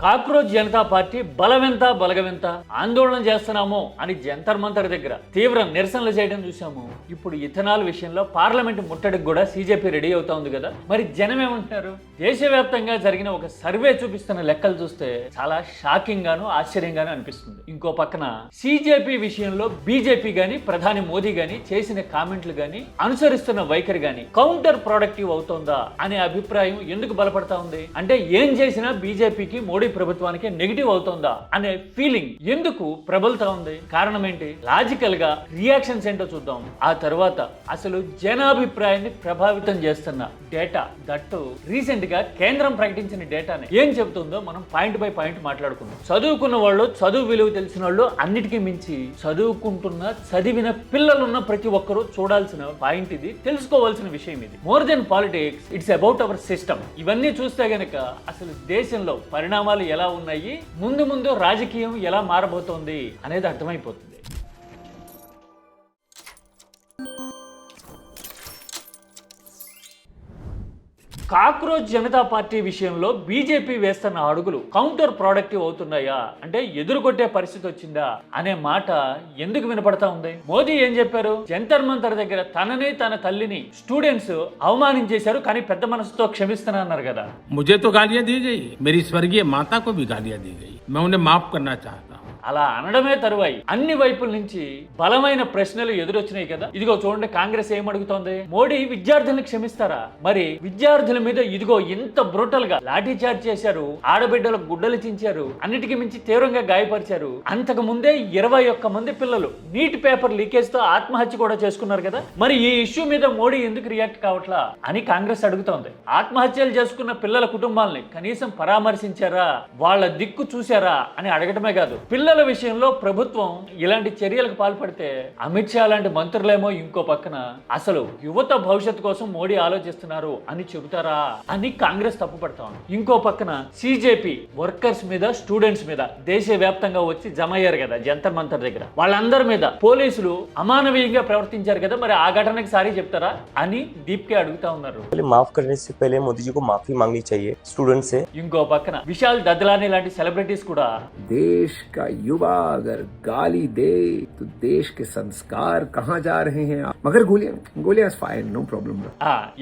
Cockroach Janata party బలమెంత బలగమెంత ఆందోళన చేస్తున్నామో అని జంతర్ మంతర్ దగ్గర తీవ్ర నిరసనలు చేయడం చూసాము. ఇప్పుడు ఇథనాల్ విషయంలో పార్లమెంట్ ముట్టడికి కూడా సీజేపీ రెడీ అవుతా ఉంది కదా. మరి జనం ఏమంటున్నారు? దేశవ్యాప్తంగా జరిగిన ఒక సర్వే చూపిస్తున్న లెక్కలు చూస్తే చాలా షాకింగ్ గాను ఆశ్చర్యంగాను అనిపిస్తుంది. ఇంకో పక్కన సీజేపీ విషయంలో బీజేపీ గాని ప్రధాని మోదీ గాని చేసిన కామెంట్లు గాని అనుసరిస్తున్న వైఖరి గాని కౌంటర్ ప్రొడక్టివ్ అవుతోందా అనే అభిప్రాయం ఎందుకు బలపడతా ఉంది? అంటే ఏం చేసినా బీజేపీకి మోడీ ప్రభుత్వానికి నెగిటివ్ అవుతోందా అనే ఫీలింగ్ ఎందుకు ప్రబలుతా ఉంది? కారణం ఏంటి? లాజికల్ గా రియాక్షన్స్ ఏంటో చూద్దాం. ఆ తర్వాత అసలు జనాభిప్రాయాన్ని ప్రభావితం చేస్తున్న డేటా, దట్టు రీసెంట్ గా కేంద్రం ప్రకటించిన డేటాని ఏం చెబుతుందో మనం పాయింట్ బై పాయింట్ మాట్లాడుకుందాం. చదువుకున్న వాళ్ళు, చదువు విలువ తెలిసిన వాళ్ళు, అన్నిటికీ మించి చదివిన పిల్లలున్న ప్రతి ఒక్కరూ చూడాల్సిన పాయింట్ ఇది, తెలుసుకోవాల్సిన విషయం ఇది. More than politics, it's about our system. ఇవన్నీ చూస్తే గనక అసలు దేశంలో పరిణామాలు ఎలా ఉన్నాయి, ముందు ముందు రాజకీయం ఎలా మారబోతోంది అనేది అర్థమైపోతుంది. కాక్రోచ్ జనతా పార్టీ విషయంలో బీజేపీ వేస్తున్న అడుగులు కౌంటర్ ప్రొడక్టివ్ అవుతున్నాయా, అంటే ఎదురుకొట్టే పరిస్థితి వచ్చిందా అనే మాట ఎందుకు వినపడతా ఉంది? మోదీ ఏం చెప్పారు? జంతర్ మంతర్ దగ్గర తనని తన తల్లిని స్టూడెంట్స్ అవమానించేశారు, కానీ పెద్ద మనసుతో క్షమిస్తున్నా అన్నారు కదా. मुझे तो गालियां दी गई, मेरी स्वर्गीय माता को भी गालियां दी गई, मैं उन्हें माफ करना चाहता हूँ. అలా అనడమే తరువాయి అన్ని వైపుల నుంచి బలమైన ప్రశ్నలు ఎదురొచ్చినాయి కదా. ఇదిగో చూడండి, కాంగ్రెస్ ఏం అడుగుతోంది? మోడీ విద్యార్థులను క్షమిస్తారా? మరి విద్యార్థుల మీద ఇదిగో ఇంత బ్రూటల్ గా లాఠీ చార్జ్ చేశారు, ఆడబిడ్డలకు గుడ్డలు చించారు, అన్నిటికీ మించి తీవ్రంగా గాయపరిచారు. అంతకు ముందే 21 మంది పిల్లలు నీట్ పేపర్ లీకేజ్ తో ఆత్మహత్య కూడా చేసుకున్నారు కదా. మరి ఈ ఇష్యూ మీద మోడీ ఎందుకు రియాక్ట్ కావట్లా అని కాంగ్రెస్ అడుగుతోంది. ఆత్మహత్యలు చేసుకున్న పిల్లల కుటుంబాలని కనీసం పరామర్శించారా, వాళ్ళ దిక్కు చూశారా అని అడగటమే కాదు, పిల్లల విషయంలో ప్రభుత్వం ఇలాంటి చర్యలకు పాల్పడితే అమిత్ షా లాంటి మంత్రులేమో ఇంకో పక్కన అసలు యువత భవిష్యత్తు కోసం మోడీ ఆలోచిస్తున్నారు అని చెబుతారా అని కాంగ్రెస్ తప్పుపడతాం. ఇంకో పక్కన సీజేపీ వర్కర్స్ మీద, స్టూడెంట్స్ మీద దేశవ్యాప్తంగా వచ్చి జమ అయ్యారు కదా జంతర్ మంతర్ దగ్గర, వాళ్ళందరి మీద పోలీసులు అమానవీయంగా ప్రవర్తించారు కదా. మరి ఆ ఘటనకి సారీ చెప్తారా అని దీప్కే అడుగుతా ఉన్నారు. మాఫ్ करने से पहले मोदी जी को माफी मांगनी चाहिए स्टूडेंट से. ఇంకో పక్కన విశాల్ దద్లానీ లాంటి సెలబ్రిటీస్ కూడా देश का युवा अगर गाली दे तो देश के संस्कार कहाँ जा रहे हैं. मगर गोलियां फायर, नो प्रॉब्लम.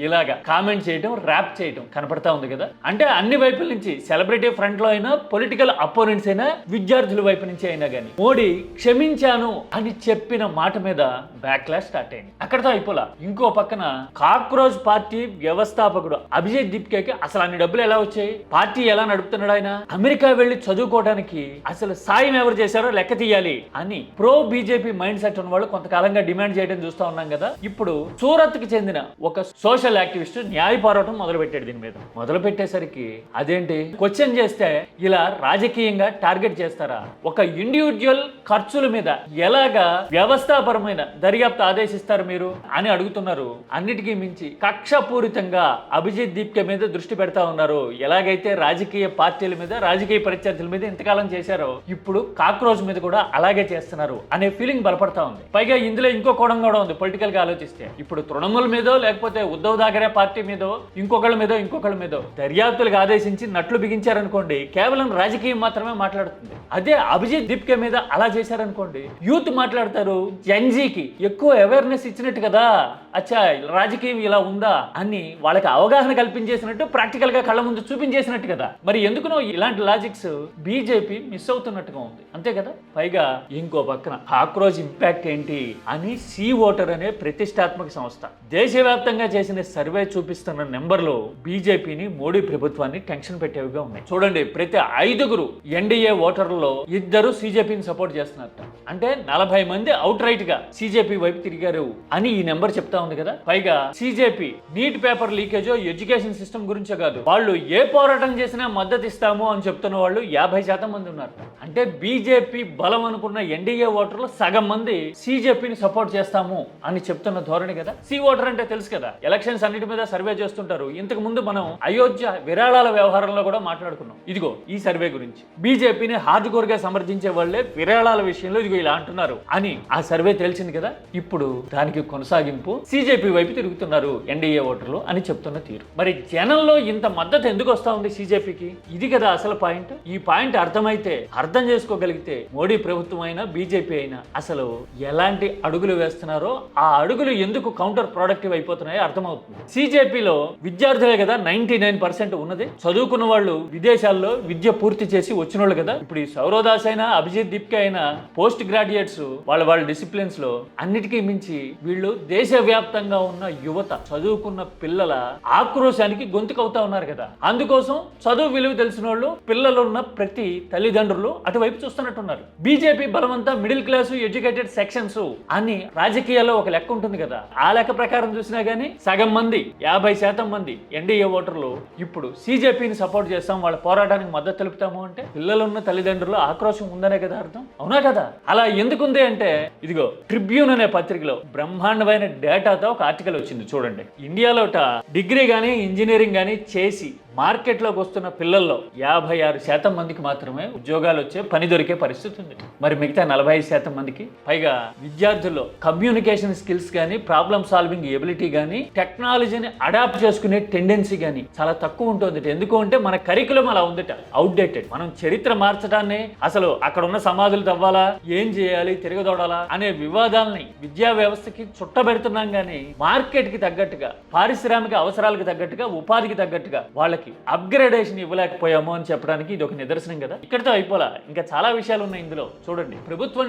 ఇలాగా కామెంట్ చేయడం, ర్యాప్ చేయడం కనపడతా ఉంది కదా. అంటే అన్ని వైపుల నుంచి, సెలబ్రిటీ ఫ్రంట్ లో అయినా, పొలిటికల్ అపోనెంట్స్ అయినా, విద్యార్థుల వైపు నుంచి అయినా కానీ మోడీ క్షమించాను అని చెప్పిన మాట మీద బ్యాక్లాష్ స్టార్ట్ అయింది. అక్కడతో అయిపోలా. ఇంకో పక్కన కాక్రోచ్ పార్టీ వ్యవస్థాపకుడు అభిజిత్ దీప్కేకి అసలు అన్ని డబ్బులు ఎలా వచ్చాయి, పార్టీ ఎలా నడుపుతున్నాడు, ఆయన అమెరికా వెళ్లి చదువుకోవడానికి అసలు సాయం ఎవరు చేశారో లెక్క తీయాలి అని ప్రో బీజేపీ మైండ్ సెట్ ఉన్న వాళ్ళు కొంతకాలంగా డిమాండ్ చేయడం చూస్తా ఉన్నాం కదా. ఇప్పుడు సూరత్ కి చెందిన ఒక సోషల్ యాక్టివిస్ట్ న్యాయ పోరాటం మొదలు పెట్టాడు. దీని మీద మొదలు పెట్టేసరికి అదేంటి, క్వశ్చన్ చేస్తే ఇలా రాజకీయంగా టార్గెట్ చేస్తారా, ఒక ఇండివిజువల్ ఖర్చుల మీద ఎలాగా వ్యవస్థాపరమైన దర్యాప్తు ఆదేశిస్తారు మీరు అని అడుగుతున్నారు. అన్నిటికీ మించి కక్షపూరితంగా అభిజిత్ దీప్కే మీద దృష్టి పెడతా ఉన్నారు. ఎలాగైతే రాజకీయ పార్టీల మీద, రాజకీయ ప్రత్యర్థుల మీద ఇంతకాలం చేశారో ఇప్పుడు కాక్రోచ్ మీద కూడా అలాగే చేస్తున్నారు అనే ఫీలింగ్ బలపడతా ఉంది. పైగా ఇందులో ఇంకో కోణం కూడా ఉంది. పొలిటికల్ గా ఆలోచిస్తే ఇప్పుడు తృణమూల్ మీదో, లేకపోతే ఉద్ధవ్ థాకరే పార్టీ మీదో, ఇంకొకళ్ళ మీదో దర్యాప్తులకు ఆదేశించి నట్లు బిగించారనుకోండి, కేవలం రాజకీయం మాత్రమే మాట్లాడుతుంది. అదే అభిజిత్ దీప్కే మీద అలా చేశారనుకోండి, యూత్ మాట్లాడతారు, జెన్జీకి ఎక్కువ అవేర్నెస్ ఇచ్చినట్టు కదా, అచ్చా రాజకీయం ఇలా ఉందా అని వాళ్ళకి అవగాహన కల్పించేసినట్టు, ప్రాక్టికల్ గా కళ్ళ ముందు చూపించేసినట్టు కదా. మరి ఎందుకునో ఇలాంటి లాజిక్స్ బీజేపీ మిస్ అవుతున్నట్టుగా ఉంది, అంతే కదా. పైగా ఇంకో పక్కన కాక్రోచ్ ఇంపాక్ట్ ఏంటి అని సీ ఓటర్ అనే ప్రతిష్టాత్మక సంస్థ దేశవ్యాప్తంగా చేసిన సర్వే చూపిస్తున్న నెంబర్లు బీజేపీని, మోడీ ప్రభుత్వాన్ని టెన్షన్ పెట్టేవిగా ఉన్నాయి. చూడండి, ప్రతి 5 ఎన్డీఏ ఓటర్లలో 2 సీజేపీని సపోర్ట్ చేస్తున్నట్ట. అంటే 40 మంది అవుట్ రైట్ గా సీజేపీ వైపు తిరిగారు అని ఈ నెంబర్ చెప్తా ఉంది కదా. పైగా సీజేపీ నీట్ పేపర్ లీకేజో, ఎడ్యుకేషన్ సిస్టమ్ గురించో కాదు, వాళ్ళు ఏ పోరాటం చేసినా మద్దతు ఇస్తాము అని చెప్తున్న వాళ్ళు 50% మంది ఉన్నారు. అంటే బీజేపీ బలం అనుకున్న ఎన్డీఏ ఓటర్లు సగం మంది సీజేపీని సపోర్ట్ చేస్తాము అని చెప్తున్న ధోరణి కదా. సి ఓటర్ అంటే తెలుసు కదా, ఎలక్షన్స్ అన్నిటి మీద సర్వే చేస్తుంటారు. ఇంతకు ముందు మనం అయోధ్య విరాళాల వ్యవహారంలో కూడా మాట్లాడుకున్నాం. ఇదిగో ఈ సర్వే గురించి బీజేపీని హార్డ్ కోర్ గా సమర్థించే వాళ్ళే విరాళాల విషయంలో ఇదిగో ఇలా అంటున్నారు అని ఆ సర్వే తెలిసింది కదా. ఇప్పుడు దానికి కొనసాగింపు సీజేపీ వైపు తిరుగుతున్నారు ఎన్డీఏ ఓటర్లు అని చెప్తున్న తీరు. మరి జనంలో ఇంత మద్దతు ఎందుకు వస్తా ఉంది సీజేపీకి? ఇది కదా అసలు పాయింట్. ఈ పాయింట్ అర్థమైతే, అర్థం చేసుకోగలిగితే మోడీ ప్రభుత్వం అయినా బీజేపీ అయినా అసలు ఎలాంటి అడుగులు వేస్తున్నారో, ఆ అడుగులు ఎందుకు కౌంటర్ ప్రొడక్టివ్ అయిపోతున్నాయో అర్థమవుతుంది. సీజేపీలో విద్యార్థులే కదా 99% ఉన్నది. చదువుకున్న వాళ్ళు విదేశాల్లో విద్య పూర్తి చేసి వచ్చిన వాళ్ళు కదా. ఇప్పుడు ఈ సౌరదాస్ అయినా అభిజిత్ దీప్కే అయినా పోస్ట్ గ్రాడ్యుయేట్స్ వాళ్ళ డిసిప్లిన్స్ లో అన్నిటికీ మించి వీళ్ళు దేశవ్యాప్తంగా ఉన్న యువత, చదువుకున్న పిల్లల ఆక్రోశానికి గొంతుకవుతా ఉన్నారు కదా. అందుకోసం చదువు విలువ తెలిసిన వాళ్ళు, పిల్లలు ఉన్న ప్రతి తల్లిదండ్రులు అటువైపు చూస్తున్నట్టున్నారు. బీజేపీ బలమంతా మిడిల్ క్లాసు, ఎడ్యుకేటెడ్ సెక్షన్స్ అని రాజకీయాల్లో ఒక లెక్క ఉంటుంది కదా. ఆ లెక్క ప్రకారం చూసినా గానీ సగం మంది, 50% మంది ఎన్డీఏ ఓటర్లు ఇప్పుడు సీజేపీని సపోర్ట్ చేస్తాం, వాళ్ళ పోరాటానికి మద్దతు తెలుపుతాము అంటే పిల్లలున్న తల్లిదండ్రులు ఆక్రోశం ఉందనే కదా అర్థం. అవునా కదా? అలా ఎందుకుంది అంటే ఇదిగో ట్రిబ్యూన్ అనే పత్రికలో బ్రహ్మాండమైన డేటాతో ఒక ఆర్టికల్ వచ్చింది చూడండి. ఇండియాలోట డిగ్రీ గానీ ఇంజనీరింగ్ గానీ చేసి మార్కెట్లోకి వస్తున్న పిల్లల్లో 56% మందికి మాత్రమే ఉద్యోగాలు వచ్చే, పని దొరికే పరిస్థితి ఉంది. మరి మిగతా 45% మందికి పైగా విద్యార్థుల్లో కమ్యూనికేషన్ స్కిల్స్ కానీ, ప్రాబ్లమ్ సాల్వింగ్ ఎబిలిటీ కానీ, టెక్నాలజీని అడాప్ట్ చేసుకునే టెండెన్సీ కానీ చాలా తక్కువ ఉంటుంది. ఎందుకు అంటే మన కరికులం అలా ఉందట, అవుట్డేటెడ్. మనం చరిత్ర మార్చడాన్ని, అసలు అక్కడ ఉన్న సమాధులు తవ్వాలా, ఏం చేయాలి, తిరగదోడాలా అనే వివాదాలని విద్యా వ్యవస్థకి చుట్టబెడుతున్నాం కానీ మార్కెట్కి తగ్గట్టుగా, పారిశ్రామిక అవసరాలకు తగ్గట్టుగా, ఉపాధికి తగ్గట్టుగా వాళ్ళకి అప్గ్రేడేషన్ ఇవ్వలేకపోయాము అని చెప్పడానికి ఇది ఒక నిదర్శనం కదా. ఇక్కడితో అయిపోలా, ఇంకా చాలా విషయాలు ఉన్నాయి ఇందులో. చూడండి, ప్రభుత్వం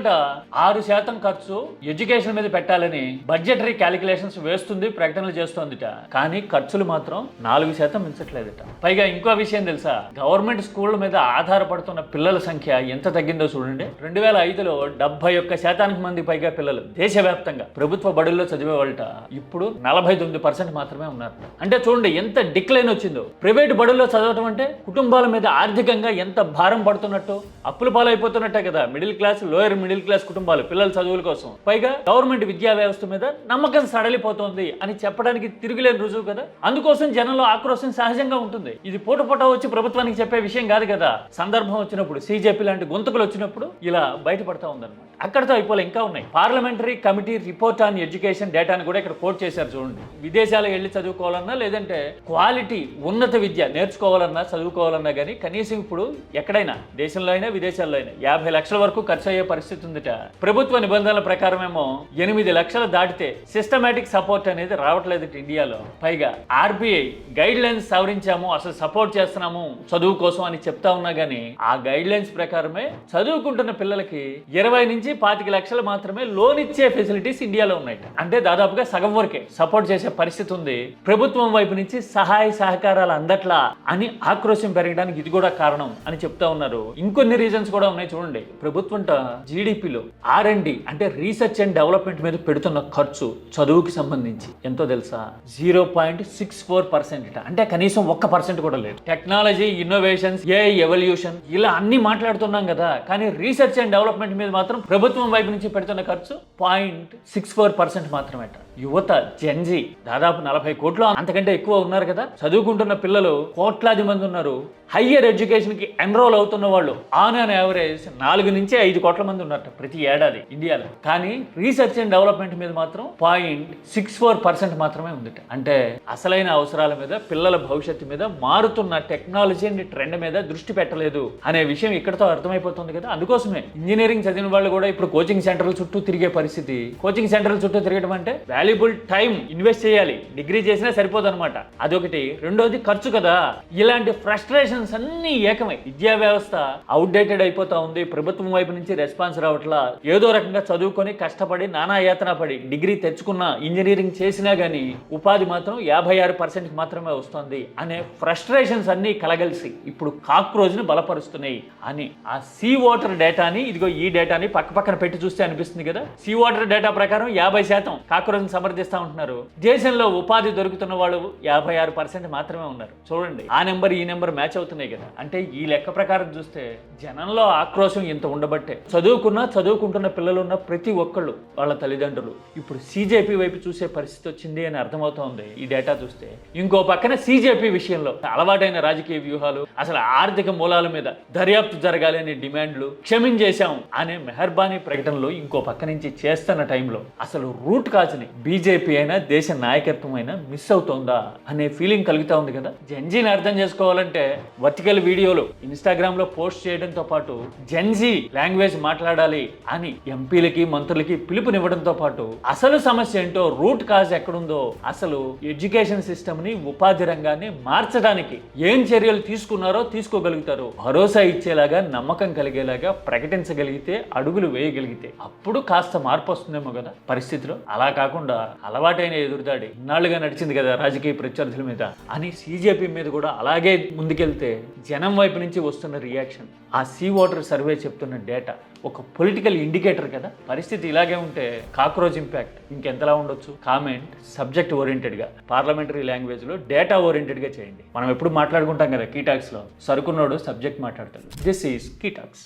6% ఖర్చు ఎడ్యుకేషన్ మీద పెట్టాలని బడ్జెటరీ క్యాలిక్యులేషన్స్ వేస్తుంది, ప్రకటనలు చేస్తోందిట. కానీ ఖర్చులు మాత్రం 4% మించట్లేదట. పైగా ఇంకో విషయం తెలుసా, గవర్నమెంట్ స్కూళ్ళ మీద ఆధారపడుతున్న పిల్లల సంఖ్య ఎంత తగ్గిందో చూడండి. 2005లో 71% మంది పైగా పిల్లలు దేశవ్యాప్తంగా ప్రభుత్వ బడుల్లో చదివే వాళ్ళట ఇప్పుడు 49% మాత్రమే ఉన్నారు. అంటే చూడండి ఎంత డిక్లైన్ వచ్చిందో. ప్రైవేట్ బడుల్లో చదవటం అంటే కుటుంబాల మీద ఆర్థికంగా ఎంత భారం పడుతున్నట్టు, అప్పుల పాలైపోతున్నట్టే కదా middle class, lower middle class కుటుంబాలు పిల్లల చదువుల కోసం. పైగా గవర్నమెంట్ విద్యా వ్యవస్థ మీద నమ్మకం సడలిపోతోంది అని చెప్పడానికి తిరుగులేని రుజువు కదా. అందుకోసం జనంలో ఆక్రోశం సహజంగా ఉంటుంది. ఇది పూట వచ్చి ప్రభుత్వానికి చెప్పే విషయం కాదు కదా. సందర్భం వచ్చినప్పుడు, సీజేపీ లాంటి గొంతుకులు వచ్చినప్పుడు ఇలా బయటపడతా ఉందన్నమాట. అక్కడితో అయిపోలే, ఇంకా ఉన్నాయి. Parliamentary committee report on education డేటాను కూడా ఇక్కడ కోట్ చేశారు చూడండి. విదేశాలకు వెళ్ళి చదువుకోవాలన్నా, లేదంటే క్వాలిటీ ఉన్నత విద్య నేర్చుకోవాలన్నా, చదువుకోవాలన్నా కానీ కనీసం ఇప్పుడు ఎక్కడైనా, దేశంలో అయినా విదేశాల్లో అయినా 50 లక్షల వరకు ఖర్చు అయ్యే పరిస్థితి ఉందిట. ప్రభుత్వ నిబంధనల ప్రకారమేమో 8 లక్షలు దాటితే సిస్టమేటిక్ సపోర్ట్ అనేది రావట్లేదు ఇండియాలో. పైగా ఆర్బీఐ గైడ్ లైన్స్ సవరించాము, అసలు సపోర్ట్ చేస్తున్నాము చదువు కోసం అని చెప్తా ఉన్నా గానీ ఆ గైడ్ లైన్స్ ప్రకారమే చదువుకుంటున్న పిల్లలకి 20 నుంచి 25 లక్షలు మాత్రమే లోన్ ఇచ్చే ఫెసిలిటీస్ ఇండియాలో ఉన్నాయి. అంటే దాదాపుగా సగం వరకే సపోర్ట్ చేసే పరిస్థితి ఉంది. ప్రభుత్వం వైపు నుంచి సహాయ సహకారాలు అందట్లా అని ఆక్రోశం పెరగడానికి ఇది కూడా కారణం అని చెప్తా ఉన్నారు. ఇంకొన్ని రీజన్స్ కూడా ఉన్నాయి చూడండి. ప్రభుత్వం జీడిపిలో R&D అంటే రీసెర్చ్ అండ్ డెవలప్మెంట్ మీద పెడుతున్న ఖర్చు చదువుకి సంబంధించి ఎంతో తెలుసా? 0.64%. అంటే కనీసం 1% కూడా లేదు. టెక్నాలజీ, ఇన్నోవేషన్స్, AI ఎవల్యూషన్ ఇలా అన్ని మాట్లాడుతున్నాం కదా, కానీ రీసెర్చ్ అండ్ డెవలప్మెంట్ మీద మాత్రం ప్రభుత్వం వైపు నుంచి పెడుతున్న ఖర్చు 0.64% మాత్రమేట. యువత జెన్జీ దాదాపు 40 కోట్లు అంతకంటే ఎక్కువ ఉన్నారు కదా. చదువుకుంటున్న పిల్లలు కోట్లాది మంది ఉన్నారు. హయ్యర్ ఎడ్యుకేషన్ కి ఎన్రోల్ అవుతున్న వాళ్ళు ఆన్ యావరేజ్ 4 నుంచి 5 కోట్ల మంది ఉన్నారట ప్రతి ఏడాది ఇండియాలో. కానీ రీసెర్చ్ అండ్ డెవలప్మెంట్ మీద మాత్రం 0.64% మాత్రమే ఉంది. అంటే అసలైన అవసరాల మీద, పిల్లల భవిష్యత్తు మీద, మారుతున్న టెక్నాలజీ అండ్ ట్రెండ్ మీద దృష్టి పెట్టలేదు అనే విషయం ఇక్కడతో అర్థమైపోతుంది కదా. అందుకోసమే ఇంజనీరింగ్ చదివిన వాళ్ళు కూడా ఇప్పుడు కోచింగ్ సెంటర్ల చుట్టూ తిరిగే పరిస్థితి. కోచింగ్ సెంటర్ల చుట్టూ తిరగడం అంటే వాల్యుబుల్ టైం ఇన్వెస్ట్ చేయాలి. డిగ్రీ చేసినా సరిపోదు అనమాట. అదొకటి. రెండోది ఖర్చు కదా. ఇలాంటి ఫ్రస్ట్రేషన్స్ అన్ని ఏకమై విద్యా వ్యవస్థ అవుట్డేటెడ్ అయిపోతా ఉంది. ప్రభుత్వం వైపు నుంచి రెస్పాన్స్ రావట్లా. ఏదో రకంగా చదువుకొని కష్టపడి నానా యాతన పడి డిగ్రీ తెచ్చుకున్న, ఇంజనీరింగ్ చేసినా గానీ ఉపాధి మాత్రం 56% మాత్రమే వస్తుంది అనే ఫ్రస్ట్రేషన్స్ అన్ని కలగలిసి ఇప్పుడు కాక్రోజ్ని బలపరుస్తున్నాయి అని ఆ సీ వాటర్ డేటాని, ఇదిగో ఈ డేటాని పక్కన పెట్టి చూస్తే అనిపిస్తుంది కదా. సీ వాటర్ డేటా ప్రకారం 50% కాక్రోజ్ని సమర్థిస్తా ఉంటున్నారు. దేశంలో ఉపాధి దొరుకుతున్న వాళ్ళు 56% మాత్రమే ఉన్నారు. చూడండి, ఆ నెంబర్ ఈ నెంబర్ మ్యాచ్ అవుతున్నాయి కదా. అంటే ఈ లెక్క ప్రకారం చూస్తే జనంలో ఆక్రోశం ఇంత ఉండబట్టే చదువుకుంటున్న పిల్లలు ఉన్న ప్రతి ఒక్కళ్ళు వాళ్ళ తల్లిదండ్రులు ఇప్పుడు సీజేపీ వైపు చూసే పరిస్థితి వచ్చింది అని అర్థమవుతోంది ఈ డేటా చూస్తే. ఇంకో పక్కన సీజేపీ విషయంలో అలవాటైన రాజకీయ వ్యూహాలు, అసలు ఆర్థిక మూలాల మీద దర్యాప్తు జరగాలి అనే డిమాండ్లు, క్షమించేశాం అనే మెహర్బానీ ప్రకటనలు ఇంకో పక్క నుంచి చేస్తున్న టైంలో అసలు రూట్ కాజ్ని బీజేపీ అయినా దేశ నాయకత్వం అయినా మిస్ అవుతోందా అనే ఫీలింగ్ కలుగుతా ఉంది కదా. జెన్జీని అర్థం చేసుకోవాలంటే వర్టికల్ వీడియోలు ఇన్స్టాగ్రామ్ లో పోస్ట్ చేయడంతో పాటు జెన్జీ లాంగ్వేజ్ మాట్లాడాలి అని ఎంపీలకి మంత్రులకి పిలుపునివ్వడంతో పాటు అసలు సమస్య ఏంటో, రూట్ కాజ్ ఎక్కడుందో, అసలు ఎడ్యుకేషన్ సిస్టమ్ ని, ఉపాధి రంగాన్ని మార్చడానికి ఏం చర్యలు తీసుకున్నారో తీసుకోగలుగుతారో భరోసా ఇచ్చేలాగా, నమ్మకం కలిగేలాగా ప్రకటించగలిగితే, అడుగులు వేయగలిగితే అప్పుడు కాస్త మార్పు వస్తుందేమో కదా పరిస్థితిలో. అలా కాకుండా అలవాటైన ఎదురుదాడి ఇన్నాళ్ళుగా నడిచింది కదా రాజకీయ ప్రత్యర్థుల మీద అని సీజేపీ మీద కూడా అలాగే ముందుకెళ్తే జనం వైపు నుంచి వస్తున్న రియాక్షన్, ఆ సీ వాటర్ సర్వే చెప్తున్న డేటా ఒక పొలిటికల్ ఇండికేటర్ కదా. పరిస్థితి ఇలాగే ఉంటే కాక్రోచ్ ఇంపాక్ట్ ఇంకెంతలా ఉండొచ్చు? కామెంట్ సబ్జెక్ట్ ఓరియంటెడ్గా, పార్లమెంటరీ లాంగ్వేజ్లో డేటా ఓరియంటెడ్గా చేయండి. మనం ఎప్పుడు మాట్లాడుకుంటాం కదా కీటాక్స్లో, సరుకున్నోడు సబ్జెక్ట్ మాట్లాడతాడు. This is కీటాక్స్.